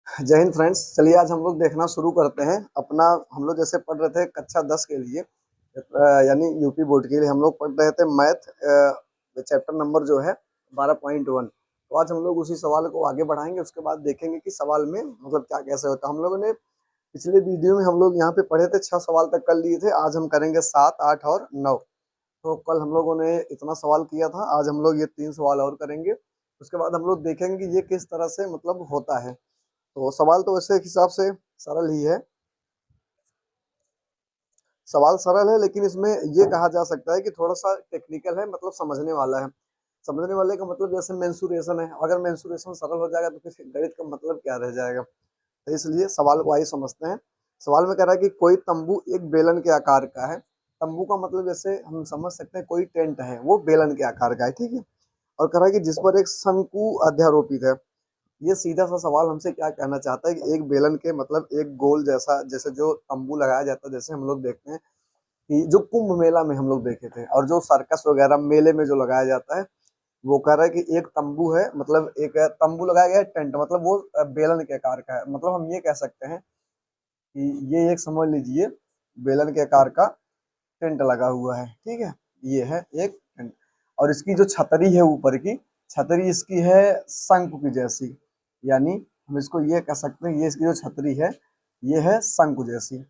जय हिंद फ्रेंड्स। चलिए आज हम लोग देखना शुरू करते हैं अपना। हम लोग जैसे पढ़ रहे थे कक्षा 10 के लिए, यानी यूपी बोर्ड के लिए हम लोग पढ़ रहे थे मैथ चैप्टर नंबर जो है 12.1। तो आज हम लोग उसी सवाल को आगे बढ़ाएंगे, उसके बाद देखेंगे कि सवाल में मतलब क्या कैसे होता है। हम लोगों ने पिछले वीडियो में हम लोग यहाँ पे पढ़े थे 6 सवाल तक कर लिए थे। आज हम करेंगे 7, 8 और 9। तो कल हम लोगों ने इतना सवाल किया था, आज हम लोग ये 3 सवाल और करेंगे। उसके बाद हम लोग देखेंगे कि ये किस तरह से मतलब होता है। तो सवाल तो वैसे एक हिसाब से सरल ही है, सवाल सरल है, लेकिन इसमें ये कहा जा सकता है कि थोड़ा सा टेक्निकल है, मतलब समझने वाला है। समझने वाले का मतलब जैसे मेंसुरेशन है, अगर मेंसुरेशन सरल हो जाएगा तो फिर गणित का मतलब क्या रह जाएगा। तो इसलिए सवाल को आइए समझते हैं। सवाल में कह रहा है कि कोई तंबू एक बेलन के आकार का है। तंबू का मतलब जैसे हम समझ सकते हैं कोई टेंट है वो बेलन के आकार का है, ठीक है। और कह रहा है कि जिस पर एक शंकु अध्यारोपित है। ये सीधा सा सवाल हमसे क्या कहना चाहता है कि एक बेलन के मतलब एक गोल जैसा, जैसे जो तंबू लगाया जाता है, जैसे हम लोग देखते हैं कि जो कुंभ मेला में हम लोग देखे थे और जो सर्कस वगैरह मेले में जो लगाया जाता है, वो कह रहा है कि एक तंबू है, मतलब एक तंबू लगाया गया है, टेंट मतलब वो बेलन के आकार का है। मतलब हम ये कह सकते हैं कि ये एक समझ लीजिए बेलन के आकार का टेंट लगा हुआ है, ठीक है। ये है एक टेंट, और इसकी जो छतरी है ऊपर की, छतरी इसकी है शंकु की जैसी, यानी हम इसको ये कह सकते हैं, ये इसकी जो छतरी है ये है शंकु जैसी।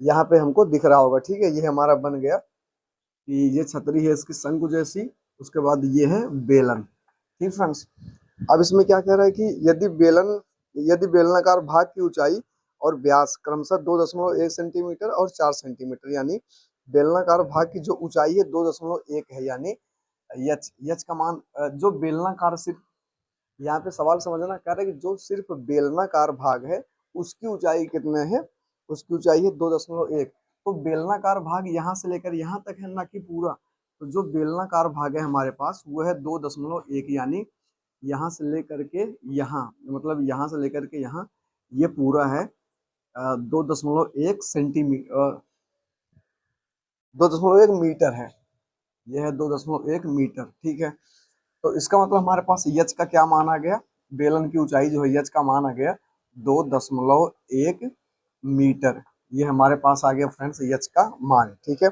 यहाँ पे हमको दिख रहा होगा, ठीक है। ये हमारा बन गया कि ये छतरी है इसकी शंकु जैसी। उसके बाद ये है बेलन, ठीक फ्रेंड्स। अब इसमें क्या कह रहा है कि यदि बेलनाकार भाग की ऊंचाई और व्यास क्रमशः 2.1 सेंटीमीटर और 4 सेंटीमीटर, यानी बेलनाकार भाग की जो ऊंचाई है 2.1 है, यानी यच यच का मान जो बेलनाकार, सिर्फ यहाँ पे सवाल समझना, कह रहा है कि जो सिर्फ बेलनाकार भाग है उसकी ऊंचाई कितने है, उसकी ऊंचाई है 2.1। तो बेलनाकार भाग यहाँ से लेकर यहाँ तक है, ना कि पूरा। तो जो बेलनाकार भाग है हमारे पास वो है 2.1, यानी यहाँ से लेकर के यहाँ, मतलब यहाँ से लेकर के यहाँ, ये पूरा है 2.1 सेंटीमीटर, 2.1 मीटर है। यह है 2.1 मीटर, ठीक है। तो इसका मतलब हमारे पास यच का क्या मान आ गया, बेलन की ऊंचाई जो है यच का मान आ गया 2.1 मीटर। ये हमारे पास आ गया फ्रेंड्स यच का मान, ठीक है।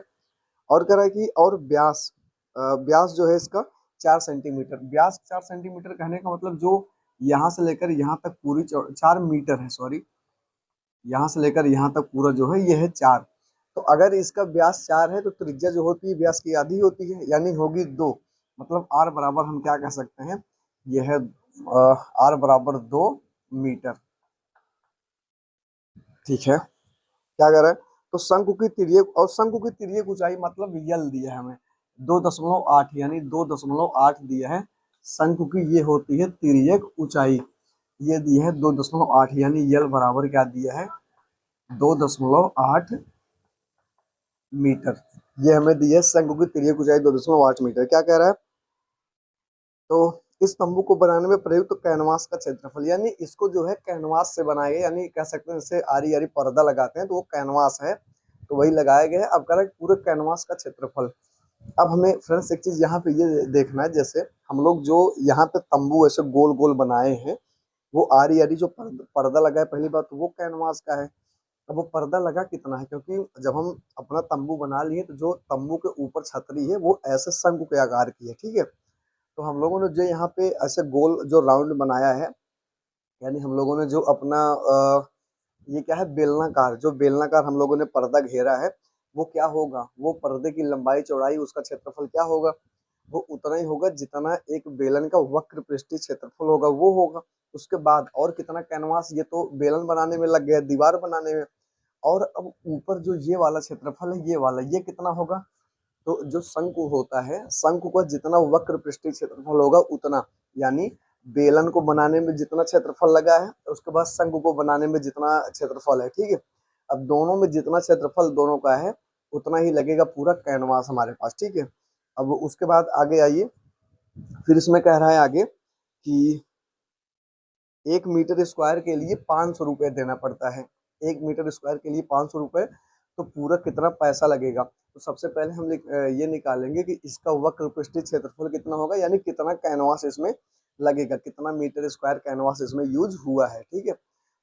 और कह रहा है कि और व्यास, व्यास जो है इसका 4 सेंटीमीटर। व्यास 4 सेंटीमीटर कहने का मतलब जो यहाँ से लेकर यहाँ तक पूरी 4 मीटर है, सॉरी, यहाँ से लेकर यहाँ तक पूरा जो है ये है 4। तो अगर इसका व्यास 4 है तो त्रिज्या जो होती है व्यास की आधी होती है, यानी होगी 2। मतलब आर बराबर हम क्या कह सकते हैं, यह है आर बराबर 2 मीटर, ठीक है। क्या कह रहा है, तो शंकु की तिर्यक, और शंकु की तिर्यक ऊंचाई मतलब यल दिया है हमें 2.8, यानी 2.8 दिया है। शंकु की ये होती है तिर्यक ऊंचाई, ये दी है 2.8, यानी यल बराबर क्या दिया है 2.8 मीटर। ये हमें दी है शंकु की तिर्यक ऊंचाई 2.8 मीटर। क्या कह रहा है, तो इस तंबू को बनाने में प्रयुक्त कैनवास का क्षेत्रफल, यानी इसको जो है कैनवास से बनाया गया, यानी कह सकते हैं जैसे आरी आरी पर्दा लगाते हैं तो वो कैनवास है, तो वही लगाया गया है। अब कह रहा है पूरे कैनवास का क्षेत्रफल। अब हमें फ्रेंड्स एक चीज यहाँ पे ये देखना है, जैसे हम लोग जो यहाँ पे तंबू ऐसे गोल गोल बनाए हैं, वो आरी आरी जो पर्दा लगा है, पहली बात तो वो कैनवास का है। अब वो पर्दा लगा कितना है, क्योंकि जब हम अपना तंबू बना लिए तो जो तंबू के ऊपर छतरी है वो ऐसे शंकु के आकार की है, ठीक है। तो हम लोगों ने जो यहाँ पे ऐसे गोल जो राउंड बनाया है, यानी हम लोगों ने जो अपना ये क्या है बेलनाकार, जो बेलनाकार हम लोगों ने पर्दा घेरा है, वो क्या होगा, वो पर्दे की लंबाई चौड़ाई उसका क्षेत्रफल क्या होगा, वो उतना ही होगा जितना एक बेलन का वक्र पृष्ठीय क्षेत्रफल होगा, वो होगा। उसके बाद और कितना कैनवास, ये तो बेलन बनाने में लग गया, दीवार बनाने में। और अब ऊपर जो ये वाला क्षेत्रफल है, ये वाला, ये कितना होगा, तो जो शंकु होता है, शंकु का जितना वक्र पृष्ठीय क्षेत्रफल होगा उतना, यानी बेलन को बनाने में जितना क्षेत्रफल लगा है उसके बाद शंकु को बनाने में जितना क्षेत्रफल है, ठीक है। अब दोनों में जितना क्षेत्रफल दोनों का है उतना ही लगेगा पूरा कैनवास हमारे पास, ठीक है। अब उसके बाद आगे आइए, फिर इसमें कह रहा है आगे कि 1 मीटर स्क्वायर के लिए 500 रुपये देना पड़ता है। 1 मीटर स्क्वायर के लिए 500 रुपये, तो पूरा कितना पैसा लगेगा। तो सबसे पहले हम ये निकालेंगे कि इसका वक्र पृष्ठीय क्षेत्रफल कितना होगा, यानी कितना कैनवास इसमें लगेगा, कितना मीटर स्क्वायर कैनवास इसमें यूज हुआ है, ठीक है।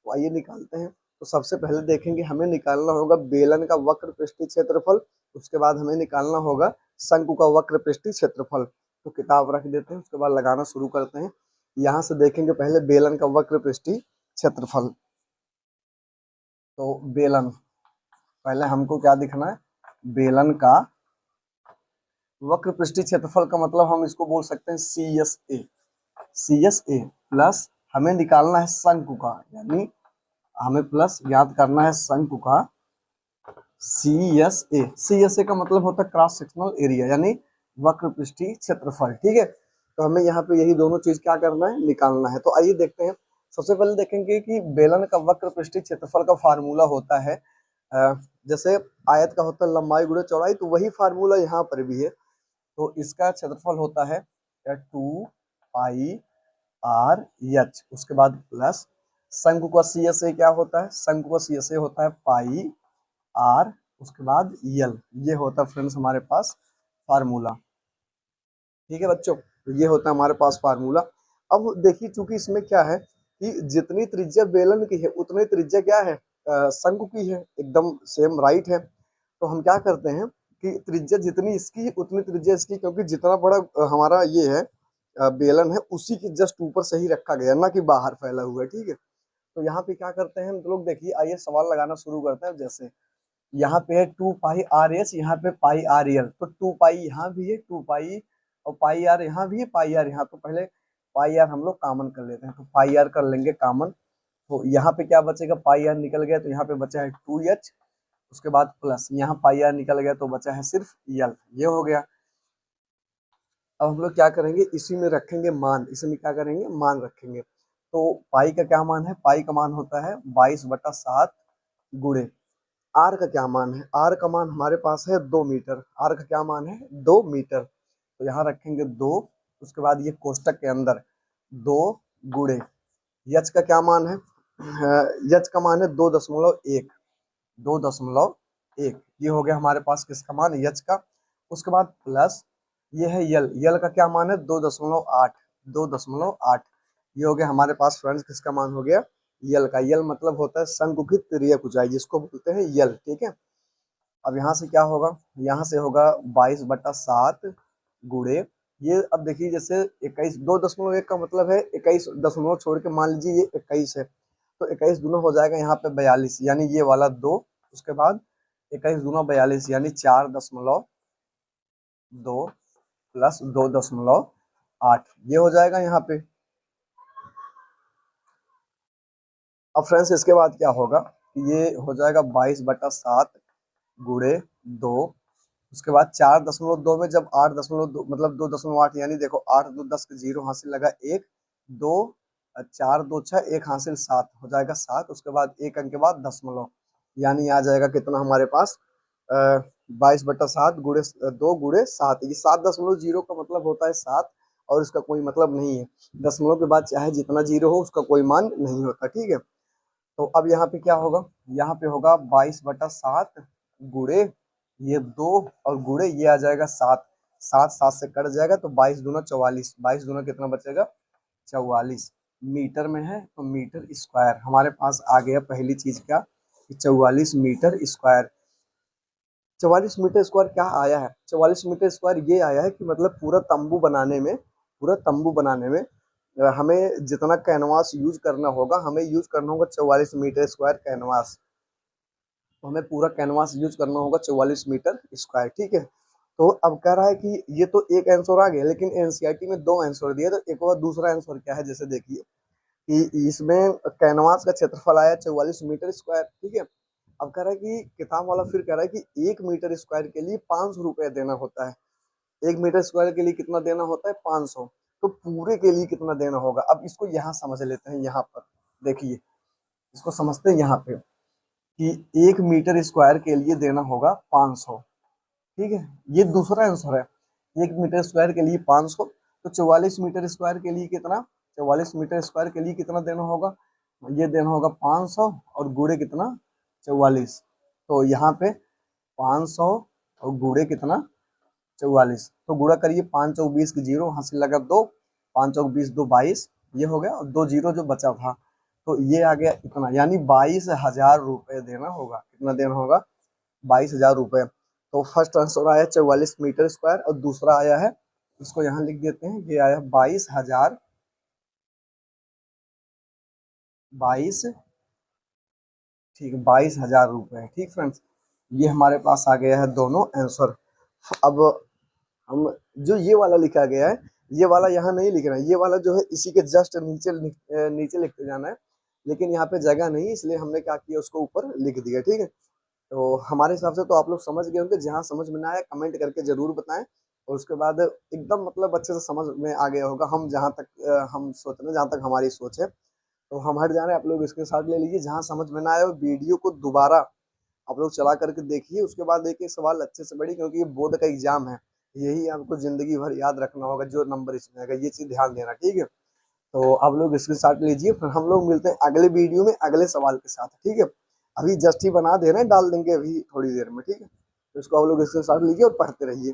तो आइए निकालते हैं। तो सबसे पहले देखेंगे हमें निकालना होगा बेलन का वक्र पृष्ठीय क्षेत्रफल, उसके बाद हमें निकालना होगा शंकु का वक्र पृष्ठीय क्षेत्रफल। तो किताब रख देते हैं, उसके बाद लगाना शुरू करते हैं। यहाँ से देखेंगे पहले बेलन का वक्र पृष्ठीय क्षेत्रफल। तो बेलन, पहले हमको क्या दिखना है, बेलन का वक्र पृष्ठीय क्षेत्रफल का मतलब हम इसको बोल सकते हैं सी एस ए प्लस हमें निकालना है शंकु का, यानी हमें प्लस याद करना है शंकु का सी एस ए का मतलब होता है क्रॉस सेक्शनल एरिया, यानी वक्र पृष्ठीय क्षेत्रफल। ठीक है, तो हमें यहाँ पे यही दोनों चीज क्या करना है, निकालना है। तो आइए देखते हैं। सबसे पहले देखेंगे कि बेलन का वक्र पृष्ठीय क्षेत्रफल का फार्मूला होता है जैसे आयत का होता है लंबाई गुणे चौड़ाई, तो वही फार्मूला यहाँ पर भी है। तो इसका क्षेत्रफल होता है 2πr/h, उसके बाद प्लस शंकु का सी एस ए क्या होता है, शंकु का सी एस ए होता है πr, उसके बाद यल, ये होता है फ्रेंड्स हमारे पास फार्मूला। ठीक है बच्चों, तो ये होता है हमारे पास फार्मूला। अब देखिए चूंकि इसमें क्या है कि जितनी त्रिज्या बेलन की है उतनी त्रिज्या क्या है, शंकु की है, एकदम सेम राइट है। तो हम क्या करते हैं कि त्रिज्या जितनी इसकी है उतनी त्रिज्या इसकी, क्योंकि जितना बड़ा हमारा ये है बेलन है उसी के जस्ट ऊपर से ही रखा गया, ना कि बाहर फैला हुआ है। ठीक है, तो यहाँ पे क्या करते हैं हम लोग, देखिए आइए सवाल लगाना शुरू करते हैं। जैसे यहाँ पे है 2πr/s, यहाँ पे πr/l, तो 2π यहाँ भी है, 2π और πr यहाँ भी है, πr यहाँ, तो पहले πr हम लोग कॉमन कर लेते हैं। तो πr कर लेंगे कॉमन, तो यहाँ पे क्या बचेगा, πr निकल गया तो यहाँ पे बचा है 2h, उसके बाद प्लस यहाँ πr निकल गया तो बचा है सिर्फ यल, ये हो गया। अब हम लोग क्या करेंगे, इसी में रखेंगे मान, इसी में क्या करेंगे, मान रखेंगे। तो पाई का क्या मान है, पाई का मान होता है 22/7 गुणे आर का क्या मान है, आर का मान हमारे पास है 2 मीटर, आर का क्या मान है 2 मीटर। तो यहाँ रखेंगे 2, उसके बाद ये कोष्टक के अंदर 2 गुणे यच का क्या मान है, यच का मान है 2.1, 2.1, ये हो गया हमारे पास किसका मान, यच का। उसके बाद प्लस ये है यल, यल का क्या मान है 2.8, 2.8, ये हो गया हमारे पास फ्रेंड्स किसका मान हो गया, यल का। यल मतलब होता है शंकु की तिर्यक ऊंचाई, जिसको बोलते हैं यल। ठीक है, अब यहाँ से क्या होगा, यहाँ से होगा 22/7 गुणे ये, अब देखिए जैसे 21, 2.1 का मतलब है 21 दशमलव छोड़ के मान लीजिए ये 21 है, तो 21 दूना हो जाएगा यहाँ पे 42, यानी ये वाला 2, उसके बाद 21 दूना 42 यानी 4.2 प्लस 2.8, ये हो जाएगा यहाँ पे। अब फ्रेंड्स इसके बाद क्या होगा, ये हो जाएगा 22/7 गुणे 2, उसके बाद 4.2 में जब 8.2 मतलब 2.8, यानी देखो 8 2 10 के 0 हासिल लगा, 1 2 4 2 6 1 हासिल 7 हो जाएगा 7, उसके बाद एक अंक के बाद दशमलव, यानी आ जाएगा कितना हमारे पास 22/7 गुणे 2 गुणे 7, ये 7.0 का मतलब होता है 7, और इसका कोई मतलब नहीं है, दशमलव के बाद चाहे जितना जीरो हो उसका कोई मान नहीं होता। ठीक है, तो अब यहाँ पे क्या होगा, यहाँ पे होगा 22/7 गुणे ये 2 और गुणे ये आ जाएगा 7, 7 7 से कट जाएगा तो 22 दूना 44, 22 दूना कितना बचेगा 44, मीटर में है तो मीटर स्क्वायर हमारे पास आ गया। पहली चीज क्या कि 44 मीटर स्क्वायर, 44 मीटर स्क्वायर क्या आया है, 44 मीटर स्क्वायर ये आया है कि मतलब पूरा तंबू बनाने में, पूरा तंबू बनाने में हमें जितना कैनवास यूज करना होगा, हमें यूज करना होगा 44 मीटर स्क्वायर कैनवास, तो हमें पूरा कैनवास यूज करना होगा 44 मीटर स्क्वायर। ठीक है, तो अब कह रहा है कि ये तो एक आंसर आ गया, लेकिन एनसीईआरटी में 2 आंसर दिए, तो एक और दूसरा आंसर क्या है, जैसे देखिए कि इसमें कैनवास का क्षेत्रफल आया 44 मीटर स्क्वायर। ठीक है, अब कह रहा है कि किताब वाला फिर कह रहा है कि 1 मीटर स्क्वायर के लिए 500 रुपये देना होता है, 1 मीटर स्क्वायर के लिए कितना देना होता है 500, तो पूरे के लिए कितना देना होगा। अब इसको यहाँ समझ लेते हैं, यहाँ पर देखिए इसको समझते हैं यहाँ पे कि 1 मीटर स्क्वायर के लिए देना होगा 500। ठीक है, ये दूसरा आंसर है, 1 मीटर स्क्वायर के लिए 500, तो 44 मीटर स्क्वायर के लिए कितना, 44 मीटर स्क्वायर के लिए कितना देना होगा, ये देना होगा 500 और गुणे कितना 44, तो यहाँ पे 500 और गुणे कितना 44, तो गुणा करिए 5 चौक 20 के 0 हासिल लगा 2, 5 चौक 20 2 22, ये हो गया, और 2 जीरो जो बचा था, तो ये आ गया इतना, यानी 22,000 रुपये देना होगा। कितना देना होगा? 22,000 रुपये। तो फर्स्ट आंसर आया 44 मीटर स्क्वायर, और दूसरा आया है, इसको यहाँ लिख देते हैं, ये आया 22,000, 22, ठीक है, 22,000 रुपये। ठीक फ्रेंड्स, ये हमारे पास आ गया है दोनों आंसर। अब हम जो ये वाला लिखा गया है, ये वाला यहाँ नहीं लिखना है, ये वाला जो है इसी के जस्ट नीचे नीचे लिखते जाना है, लेकिन यहाँ पे जगह नहीं, इसलिए हमने क्या किया, उसको ऊपर लिख दिया। ठीक है, तो हमारे हिसाब से तो आप लोग समझ गए होंगे। जहाँ समझ में ना आया कमेंट करके जरूर बताएं, और उसके बाद एकदम मतलब अच्छे से समझ में आ गया होगा। हम जहाँ तक हम सोच रहे हैं, जहाँ तक हमारी सोच है, तो हम हट जा रहे हैं। आप लोग इसके साथ ले लीजिए। जहाँ समझ में ना आए वीडियो को दोबारा आप लोग चला करके देखिए, उसके बाद एक एक सवाल अच्छे से पढ़िए, क्योंकि ये बोर्ड का एग्जाम है। यही आपको जिंदगी भर याद रखना होगा, जो नंबर इसमें आएगा, ये चीज ध्यान देना। ठीक है, तो आप लोग इसके साथ लीजिए, फिर हम लोग मिलते हैं अगले वीडियो में अगले सवाल के साथ। ठीक है, अभी जस्ट ही बना दे रहे हैं, डाल देंगे अभी थोड़ी देर में। ठीक है, तो इसको आप लोग इसके साथ लीजिए और पढ़ते रहिए।